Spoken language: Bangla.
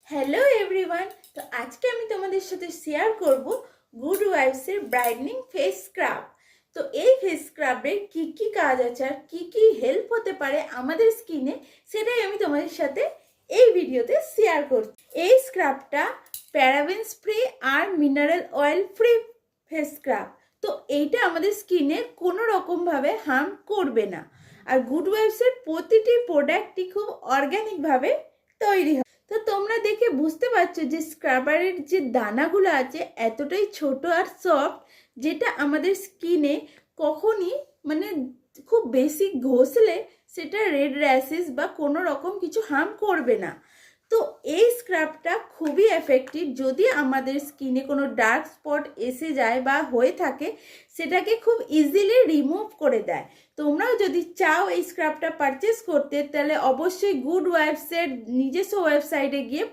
Hello everyone. তো আজকে আমি তোমাদের সাথে শেয়ার করব গুড ওয়াইফসের ব্রাইটনিং ফেস স্ক্রাব। তো এই ফেস স্ক্রাবের কি কি কাজ আছে আর কি কি হেল্প হতে পারে আমাদের স্কিনে, সেটাই আমি তোমাদের সাথে এই ভিডিওতে শেয়ার করছি। এই স্ক্রাবটা প্যারাবেন ফ্রি আর mineral oil free face scrub. তো এইটা আমাদের স্কিনে কোনো রকমভাবে হার্ম করবে না। আর গুড ওয়াইফসের প্রতিটি প্রোডাক্টই খুব অর্গ্যানিকভাবে তৈরি হয়। তো তোমরা দেখে বুঝতে পারছো যে স্ক্রাবারের যে দানাগুলো আছে এতটাই ছোট আর সফট, যেটা আমাদের স্কিনে কখনই মানে খুব বেশি ঘষলে সেটা রেড র্যাশেস বা কোনো রকম কিছু হার্ম করবে না। তো এই স্ক্রাবটা খুবই এফেক্টিভ। যদি আমাদের স্কিনে কোনো ডার্ক স্পট এসে যায় বা হয়ে থাকে, সেটাকে খুব ইজিলি রিমুভ করে দেয়। তোমরাও যদি চাও এই স্ক্রাবটা পারচেস করতে, তাহলে অবশ্যই গুড ওয়াইফসের নিজস্ব ওয়েবসাইটে গিয়ে